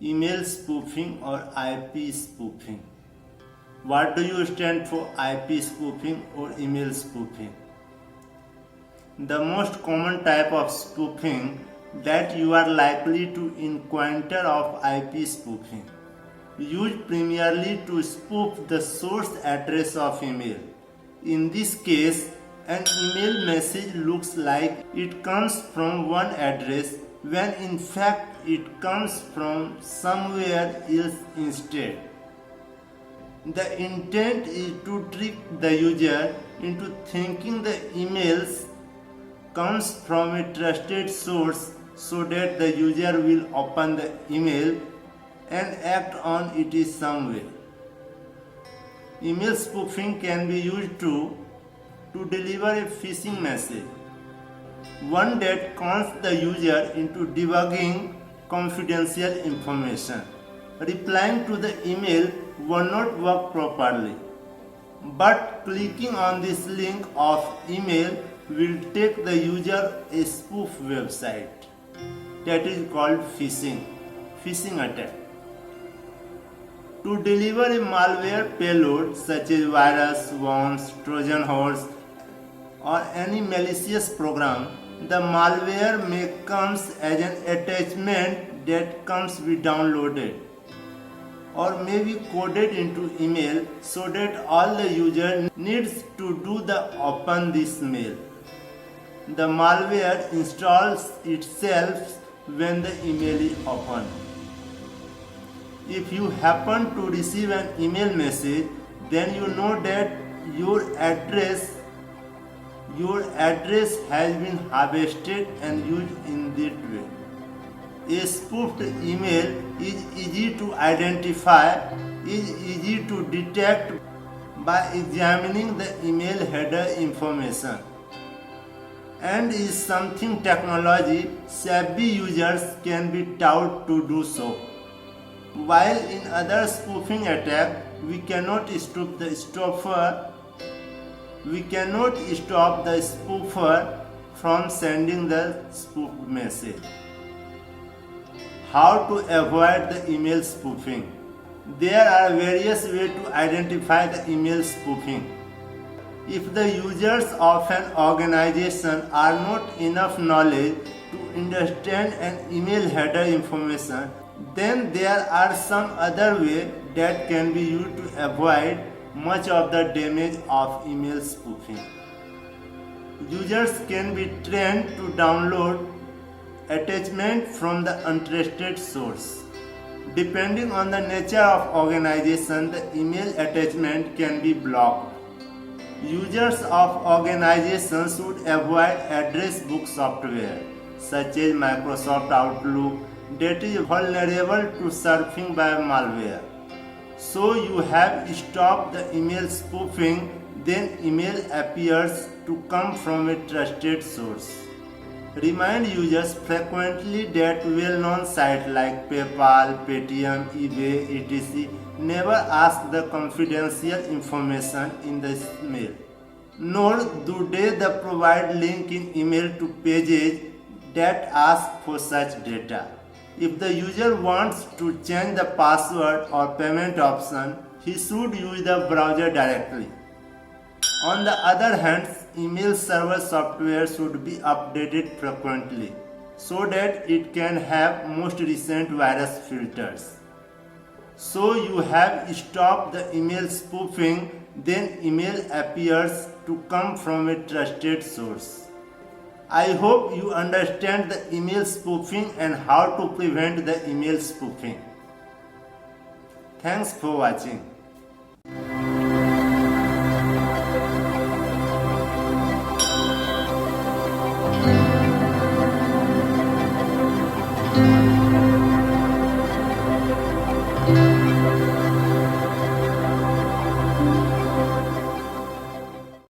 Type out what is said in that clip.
email spoofing or IP spoofing. What do you stand for IP spoofing or email spoofing? The most common type of spoofing that you are likely to encounter of IP spoofing, used primarily to spoof the source address of email. In this case, an email message looks like it comes from one address when in fact it comes from somewhere else instead. The intent is to trick the user into thinking the emails comes from a trusted source so that the user will open the email and act on it in some way. Email spoofing can be used to deliver a phishing message, one that cons the user into debugging confidential information. Replying to the email will not work properly, but clicking on this link of email will take the user a spoof website. That is called phishing attack. To deliver a malware payload such as virus, worms, Trojan horse, or any malicious program, the malware may comes as an attachment that comes to be downloaded or may be coded into email so that all the user needs to do the open this mail. The malware installs itself when the email is opened. If you happen to receive an email message, then you know that your address has been harvested and used in that way. A spoofed email is easy to identify, is easy to detect by examining the email header information, and is something technology savvy users can be taught to do so. While in other spoofing attack, we cannot stop the spoofer from sending the spoofed message. How to avoid the email spoofing? There are various ways to identify the email spoofing. If the users of an organization are not enough knowledge to understand an email header information, then there are some other way that can be used to avoid much of the damage of email spoofing. Users can be trained to download attachment from the untrusted source. Depending on the nature of organization, the email attachment can be blocked. Users of organizations should avoid address book software such as Microsoft Outlook that is vulnerable to spoofing by malware. So you have stopped the email spoofing, then email appears to come from a trusted source. Remind users frequently that well-known sites like PayPal, Paytm, eBay, etc. never ask the confidential information in the mail. Nor do they provide link in email to pages that ask for such data. If the user wants to change the password or payment option, he should use the browser directly. On the other hand, email server software should be updated frequently so that it can have most recent virus filters. So you have stopped the email spoofing, then email appears to come from a trusted source. I hope you understand the email spoofing and how to prevent the email spoofing. Thanks for watching.